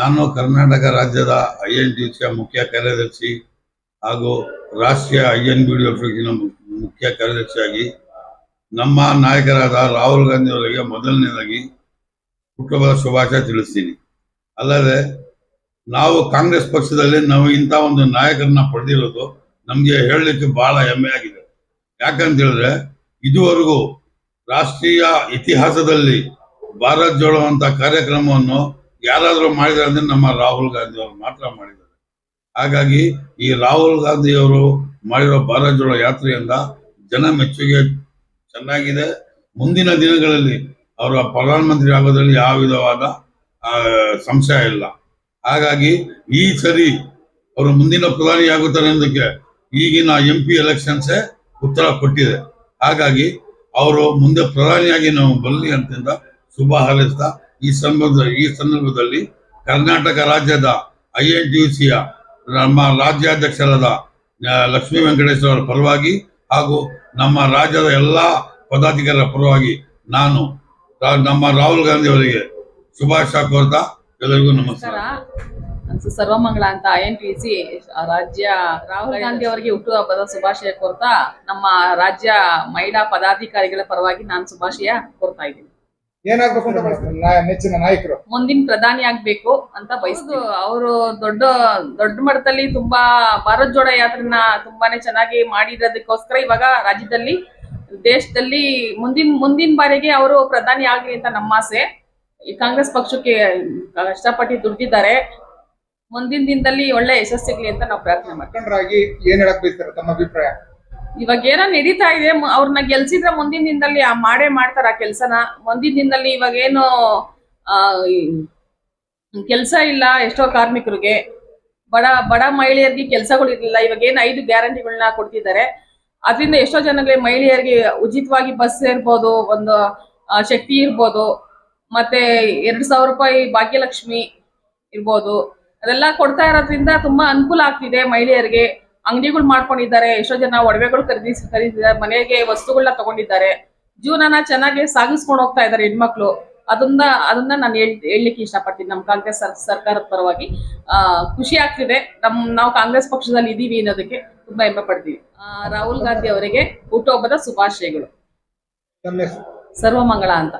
ನಾನು ಕರ್ನಾಟಕ ರಾಜ್ಯದ INTUC ಮುಖ್ಯ ಕಾರ್ಯದರ್ಶಿ ಹಾಗೂ ರಾಷ್ಟ್ರೀಯ INBDO ಮುಖ್ಯ ಕಾರ್ಯದರ್ಶಿಯಾಗಿ ನಮ್ಮ ನಾಯಕರಾದ ರಾಹುಲ್ ಗಾಂಧಿ ಅವರಿಗೆ ಮೊದಲನೇದಾಗಿ ಹುಟ್ಟುಹಬ್ಬದ ಶುಭಾಶಯ ತಿಳಿಸ್ತೀನಿ. ಅಲ್ಲದೆ ನಾವು ಕಾಂಗ್ರೆಸ್ ಪಕ್ಷದಲ್ಲಿ ನಾವು ಇಂಥ ಒಂದು ನಾಯಕರನ್ನ ಪಡೆದಿರೋದು ನಮಗೆ ಹೇಳಲಿಕ್ಕೆ ಬಹಳ ಹೆಮ್ಮೆ ಆಗಿದೆ. ಯಾಕಂತ ಹೇಳಿದ್ರೆ ಇದುವರೆಗೂ ರಾಷ್ಟ್ರೀಯ ಇತಿಹಾಸದಲ್ಲಿ ಭಾರತ್ ಜೋಡೋ ಅಂತ ಕಾರ್ಯಕ್ರಮವನ್ನು ಯಾರಾದರೂ ಮಾಡಿದ್ದಾರೆ ಅಂದ್ರೆ ನಮ್ಮ ರಾಹುಲ್ ಗಾಂಧಿ ಅವರು ಮಾತ್ರ ಮಾಡಿದ್ದಾರೆ. ಹಾಗಾಗಿ ಈ ರಾಹುಲ್ ಗಾಂಧಿ ಅವರು ಮಾಡಿರೋ ಭಾರತ್ ಜೋಡೋ ಯಾತ್ರೆಯಿಂದ ಜನ ಮೆಚ್ಚುಗೆ ಚೆನ್ನಾಗಿದೆ. ಮುಂದಿನ ದಿನಗಳಲ್ಲಿ ಅವರ ಪ್ರಧಾನಮಂತ್ರಿ ಆಗೋದ್ರಲ್ಲಿ ಯಾವ ವಿಧವಾದ ಸಂಶಯ ಇಲ್ಲ. ಹಾಗಾಗಿ ಈ ಸರಿ ಅವರು ಮುಂದಿನ ಪ್ರಧಾನಿ ಆಗುತ್ತಾರೆ ಅನ್ನೋದಕ್ಕೆ ಈಗಿನ MP ಎಲೆಕ್ಷನ್ಸೇ ಉತ್ತರ ಕೊಟ್ಟಿದೆ. ಹಾಗಾಗಿ ಅವರು ಮುಂದೆ ಪ್ರಧಾನಿಯಾಗಿ ನಾವು ಬರಲಿ ಅಂತ ಶುಭ ಹಾರೈಸ್ತಾ ಈ ಸಂದರ್ಭದಲ್ಲಿ ಕರ್ನಾಟಕ ರಾಜ್ಯದ INTUCಯ ನಮ್ಮ ರಾಜ್ಯಾಧ್ಯಕ್ಷರಾದ ಲಕ್ಷ್ಮೀ ವೆಂಕಟೇಶ್ವರ ಪರವಾಗಿ ಹಾಗೂ ನಮ್ಮ ರಾಜ್ಯದ ಎಲ್ಲಾ ಪದಾಧಿಕಾರಿಗಳ ಪರವಾಗಿ ನಾನು ನಮ್ಮ ರಾಹುಲ್ ಗಾಂಧಿ ಅವರಿಗೆ ಶುಭಾಶಯ ಕೋರ್ತಾ ಎಲ್ಲರಿಗೂ ನಮಸ್ಕಾರ. ಸರ್ವಮಂಗಳ ಅಂತ INTUC ರಾಜ್ಯ ರಾಹುಲ್ ಗಾಂಧಿ ಅವರಿಗೆ ಹುಟ್ಟುಹಬ್ಬದ ಶುಭಾಶಯ ಕೋರ್ತಾ ನಮ್ಮ ರಾಜ್ಯ ಮಹಿಳಾ ಪದಾಧಿಕಾರಿಗಳ ಪರವಾಗಿ ನಾನು ಶುಭಾಶಯ ಕೋರ್ತಾ ಇದ್ದೀನಿ. ಏನಾಗಬೇಕು ಅಂತ ನೆಚ್ಚಿನ ನಾಯಕರು ಮುಂದಿನ ಪ್ರಧಾನಿ ಆಗ್ಬೇಕು ಅಂತ ಬಯಸ್ತು. ಅವರು ದೊಡ್ಡ ಮಟ್ಟದಲ್ಲಿ ತುಂಬಾ ಭಾರತ್ ಜೋಡೋ ಯಾತ್ರೆನ ತುಂಬಾನೇ ಚೆನ್ನಾಗಿ ಮಾಡಿರೋದಕ್ಕೋಸ್ಕರ ಇವಾಗ ರಾಜ್ಯದಲ್ಲಿ ದೇಶದಲ್ಲಿ ಮುಂದಿನ ಬಾರಿಗೆ ಅವರು ಪ್ರಧಾನಿ ಆಗ್ಲಿ ಅಂತ ನಮ್ಮ ಆಸೆ. ಈ ಕಾಂಗ್ರೆಸ್ ಪಕ್ಷಕ್ಕೆ ಕಷ್ಟಪಟ್ಟು ದುಡ್ದಿದ್ದಾರೆ. ಮುಂದಿನ ದಿನದಲ್ಲಿ ಒಳ್ಳೆ ಯಶಸ್ಸು ಸಿಗ್ಲಿ ಅಂತ ನಾವು ಪ್ರಾರ್ಥನೆ ಮಾಡ್ತೀವಿ. ಏನ್ ಹೇಳಕ್ ಬಯಸ್ತಾರೆ ತಮ್ಮ ಅಭಿಪ್ರಾಯ? ಇವಾಗ ಏನೋ ನಡೀತಾ ಇದೆ, ಅವ್ರನ್ನ ಗೆಲ್ಸಿದ್ರೆ ಮುಂದಿನ ದಿನದಲ್ಲಿ ಮಾಡೇ ಮಾಡ್ತಾರ ಆ ಕೆಲ್ಸನ. ಮುಂದಿನ ದಿನದಲ್ಲಿ ಇವಾಗ ಏನು ಕೆಲ್ಸ ಇಲ್ಲ ಎಷ್ಟೋ ಕಾರ್ಮಿಕರಿಗೆ, ಬಡ ಮಹಿಳೆಯರಿಗೆ ಕೆಲ್ಸಗಳು ಇರಲಿಲ್ಲ. ಇವಾಗ ಏನು 5 ಗ್ಯಾರಂಟಿಗಳನ್ನ ಕೊಡ್ತಿದ್ದಾರೆ. ಅದರಿಂದ ಎಷ್ಟೋ ಜನಗಳಿಗೆ ಮಹಿಳೆಯರಿಗೆ ಉಚಿತವಾಗಿ ಬಸ್ ಇರ್ಬೋದು, ಒಂದು ಶಕ್ತಿ ಇರ್ಬೋದು, ಮತ್ತೆ 2,000 ರೂಪಾಯಿ ಭಾಗ್ಯಲಕ್ಷ್ಮಿ ಇರ್ಬೋದು, ಅದೆಲ್ಲ ಕೊಡ್ತಾ ಇರೋದ್ರಿಂದ ತುಂಬಾ ಅನುಕೂಲ ಆಗ್ತಿದೆ ಮಹಿಳೆಯರಿಗೆ. ಅಂಗಡಿಗಳು ಮಾಡ್ಕೊಂಡಿದ್ದಾರೆ, ಎಷ್ಟೋ ಜನ ಒಡವೆಗಳು ಖರೀದಿಸಿದ್ದಾರೆ, ಮನೆಗೆ ವಸ್ತುಗಳನ್ನ ತಗೊಂಡಿದ್ದಾರೆ, ಜೀವನನ ಚೆನ್ನಾಗಿ ಸಾಗಿಸ್ಕೊಂಡು ಹೋಗ್ತಾ ಇದ್ದಾರೆ ಹೆಣ್ಮಕ್ಳು. ಅದನ್ನ ನಾನು ಹೇಳಲಿಕ್ಕೆ ಇಷ್ಟಪಡ್ತೀನಿ. ನಮ್ಮ ಕಾಂಗ್ರೆಸ್ ಸರ್ಕಾರದ ಪರವಾಗಿ ಖುಷಿ ಆಗ್ತಿದೆ. ನಾವು ಕಾಂಗ್ರೆಸ್ ಪಕ್ಷದಲ್ಲಿ ಇದೀವಿ ಅನ್ನೋದಕ್ಕೆ ತುಂಬಾ ಹೆಮ್ಮೆ ಪಡ್ತೀವಿ. ರಾಹುಲ್ ಗಾಂಧಿ ಅವರಿಗೆ ಹುಟ್ಟುಹಬ್ಬದ ಶುಭಾಶಯಗಳು. ತಮ್ಮ ಸರ್ವಮಂಗಳ ಅಂತ.